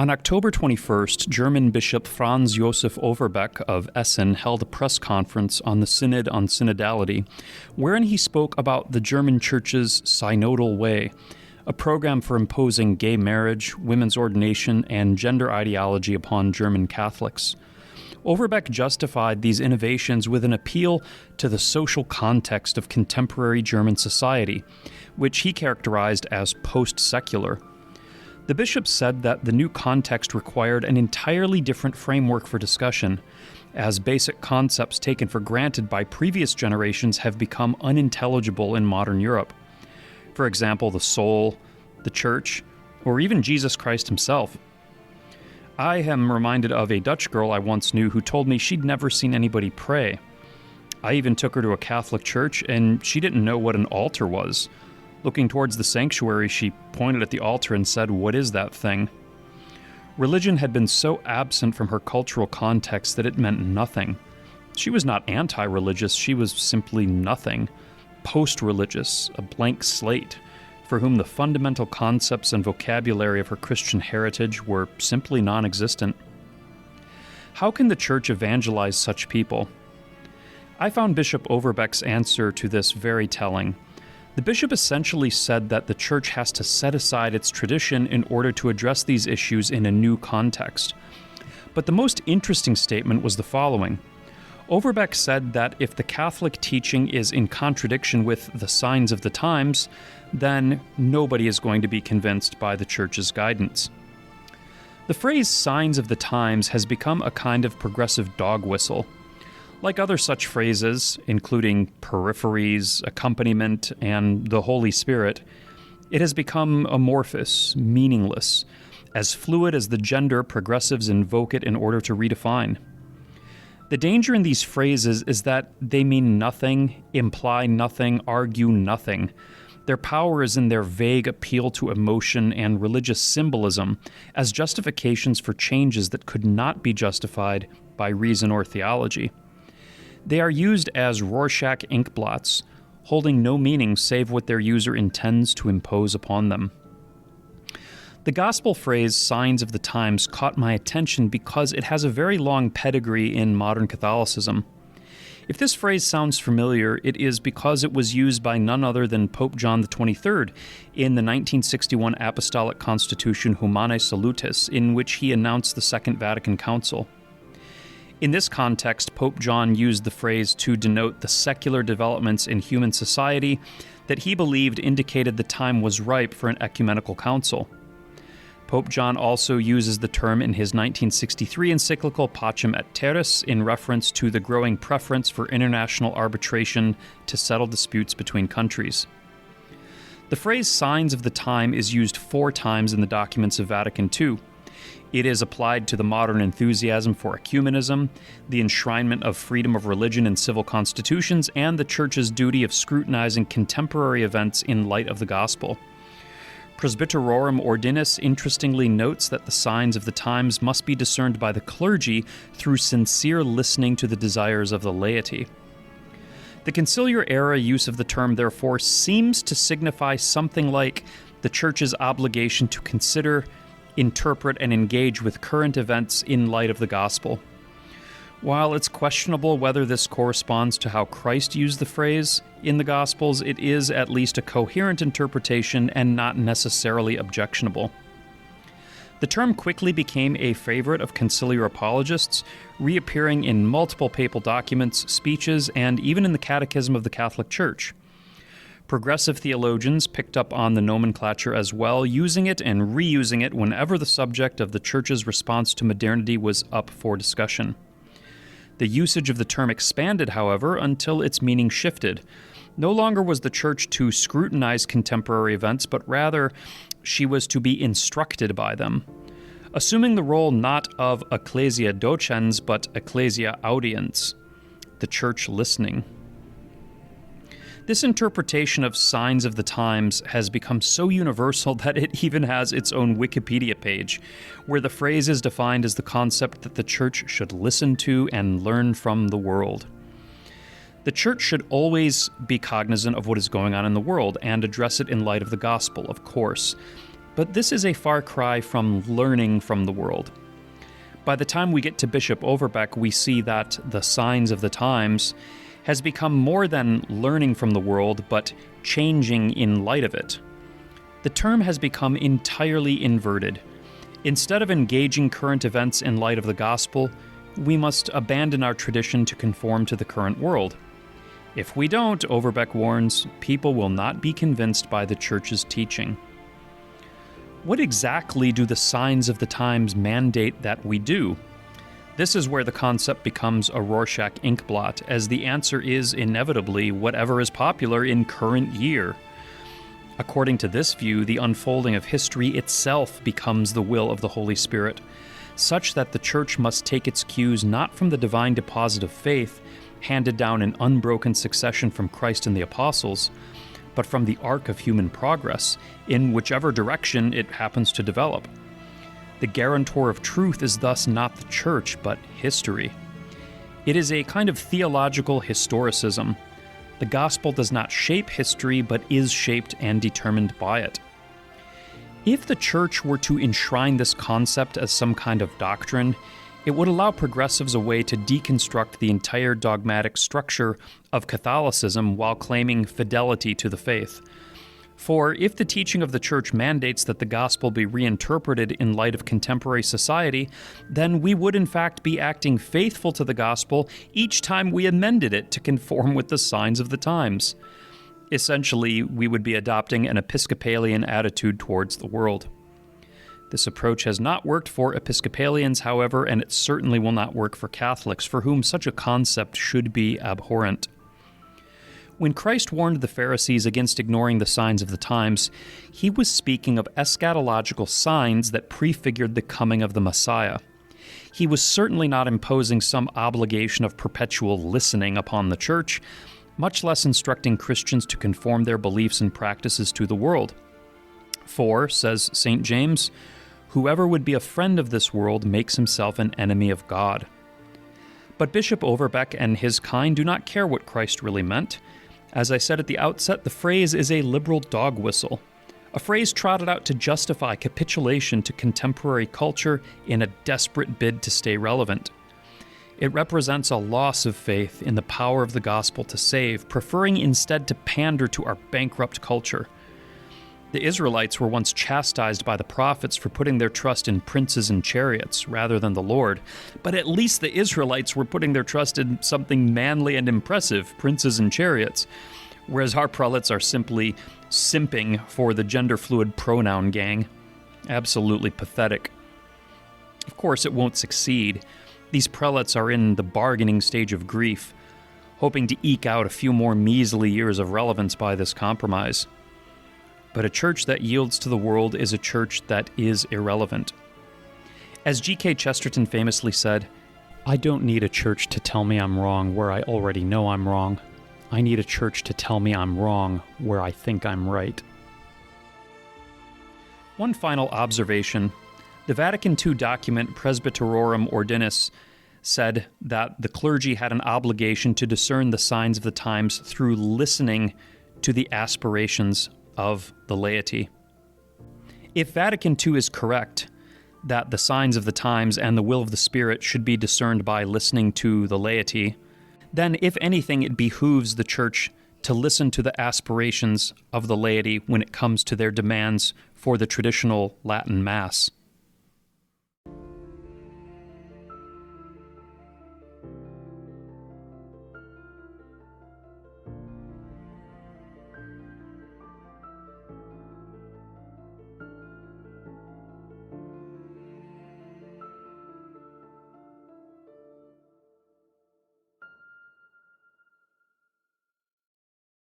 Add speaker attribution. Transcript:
Speaker 1: On October 21st, German Bishop Franz Josef Overbeck of Essen held a press conference on the Synod on Synodality, wherein he spoke about the German Church's synodal way, a program for imposing gay marriage, women's ordination, and gender ideology upon German Catholics. Overbeck justified these innovations with an appeal to the social context of contemporary German society, which he characterized as post-secular. The bishop said that the new context required an entirely different framework for discussion, as basic concepts taken for granted by previous generations have become unintelligible in modern Europe. For example, the soul, the church, or even Jesus Christ himself. I am reminded of a Dutch girl I once knew who told me she'd never seen anybody pray. I even took her to a Catholic church, and she didn't know what an altar was. Looking towards the sanctuary, she pointed at the altar and said, "What is that thing?" Religion had been so absent from her cultural context that it meant nothing. She was not anti-religious, she was simply nothing. Post-religious, a blank slate, for whom the fundamental concepts and vocabulary of her Christian heritage were simply non-existent. How can the Church evangelize such people? I found Bishop Overbeck's answer to this very telling. The bishop essentially said that the Church has to set aside its tradition in order to address these issues in a new context. But the most interesting statement was the following. Overbeck said that if the Catholic teaching is in contradiction with the signs of the times, then nobody is going to be convinced by the Church's guidance. The phrase signs of the times has become a kind of progressive dog whistle. Like other such phrases, including peripheries, accompaniment, and the Holy Spirit, it has become amorphous, meaningless, as fluid as the gender progressives invoke it in order to redefine. The danger in these phrases is that they mean nothing, imply nothing, argue nothing. Their power is in their vague appeal to emotion and religious symbolism as justifications for changes that could not be justified by reason or theology. They are used as Rorschach ink blots, holding no meaning save what their user intends to impose upon them. The gospel phrase, signs of the times, caught my attention because it has a very long pedigree in modern Catholicism. If this phrase sounds familiar, it is because it was used by none other than Pope John XXIII in the 1961 Apostolic Constitution Humanae Salutis, in which he announced the Second Vatican Council. In this context, Pope John used the phrase to denote the secular developments in human society that he believed indicated the time was ripe for an ecumenical council. Pope John also uses the term in his 1963 encyclical Pacem et Terris in reference to the growing preference for international arbitration to settle disputes between countries. The phrase signs of the time is used 4 times in the documents of Vatican II. It is applied to the modern enthusiasm for ecumenism, the enshrinement of freedom of religion in civil constitutions, and the Church's duty of scrutinizing contemporary events in light of the gospel. Presbyterorum Ordinis interestingly notes that the signs of the times must be discerned by the clergy through sincere listening to the desires of the laity. The conciliar era use of the term, therefore, seems to signify something like the Church's obligation to consider, interpret, and engage with current events in light of the gospel. While it's questionable whether this corresponds to how Christ used the phrase in the Gospels, it is at least a coherent interpretation and not necessarily objectionable. The term quickly became a favorite of conciliar apologists, reappearing in multiple papal documents, speeches, and even in the Catechism of the Catholic Church. Progressive theologians picked up on the nomenclature as well, using it and reusing it whenever the subject of the Church's response to modernity was up for discussion. The usage of the term expanded, however, until its meaning shifted. No longer was the Church to scrutinize contemporary events, but rather she was to be instructed by them, assuming the role not of ecclesia docens, but ecclesia audiens, the Church listening. This interpretation of signs of the times has become so universal that it even has its own Wikipedia page, where the phrase is defined as the concept that the Church should listen to and learn from the world. The Church should always be cognizant of what is going on in the world and address it in light of the gospel, of course. But this is a far cry from learning from the world. By the time we get to Bishop Overbeck, we see that the Signs of the Times has become more than learning from the world, but changing in light of it. The term has become entirely inverted. Instead of engaging current events in light of the gospel, we must abandon our tradition to conform to the current world. If we don't, Overbeck warns, people will not be convinced by the church's teaching. What exactly do the Signs of the Times mandate that we do? This is where the concept becomes a Rorschach inkblot, as the answer is inevitably whatever is popular in current year. According to this view, the unfolding of history itself becomes the will of the Holy Spirit, such that the Church must take its cues not from the divine deposit of faith, handed down in unbroken succession from Christ and the Apostles, but from the arc of human progress, in whichever direction it happens to develop. The guarantor of truth is thus not the Church, but history. It is a kind of theological historicism. The gospel does not shape history, but is shaped and determined by it. If the Church were to enshrine this concept as some kind of doctrine, it would allow progressives a way to deconstruct the entire dogmatic structure of Catholicism while claiming fidelity to the faith. For if the teaching of the Church mandates that the gospel be reinterpreted in light of contemporary society, then we would in fact be acting faithful to the gospel each time we amended it to conform with the signs of the times. Essentially, we would be adopting an Episcopalian attitude towards the world. This approach has not worked for Episcopalians, however, and it certainly will not work for Catholics, for whom such a concept should be abhorrent. When Christ warned the Pharisees against ignoring the signs of the times, he was speaking of eschatological signs that prefigured the coming of the Messiah. He was certainly not imposing some obligation of perpetual listening upon the Church, much less instructing Christians to conform their beliefs and practices to the world. For, says St. James, whoever would be a friend of this world makes himself an enemy of God. But Bishop Overbeck and his kind do not care what Christ really meant. As I said at the outset, the phrase is a liberal dog whistle, a phrase trotted out to justify capitulation to contemporary culture in a desperate bid to stay relevant. It represents a loss of faith in the power of the gospel to save, preferring instead to pander to our bankrupt culture. The Israelites were once chastised by the prophets for putting their trust in princes and chariots rather than the Lord, but at least the Israelites were putting their trust in something manly and impressive, princes and chariots, whereas our prelates are simply simping for the gender-fluid pronoun gang. Absolutely pathetic. Of course, it won't succeed. These prelates are in the bargaining stage of grief, hoping to eke out a few more measly years of relevance by this compromise. But a church that yields to the world is a church that is irrelevant. As G.K. Chesterton famously said, "I don't need a church to tell me I'm wrong where I already know I'm wrong. I need a church to tell me I'm wrong where I think I'm right." One final observation. The Vatican II document Presbyterorum Ordinis said that the clergy had an obligation to discern the signs of the times through listening to the aspirations of the laity. If Vatican II is correct, that the signs of the times and the will of the Spirit should be discerned by listening to the laity, then if anything, it behooves the Church to listen to the aspirations of the laity when it comes to their demands for the traditional Latin Mass.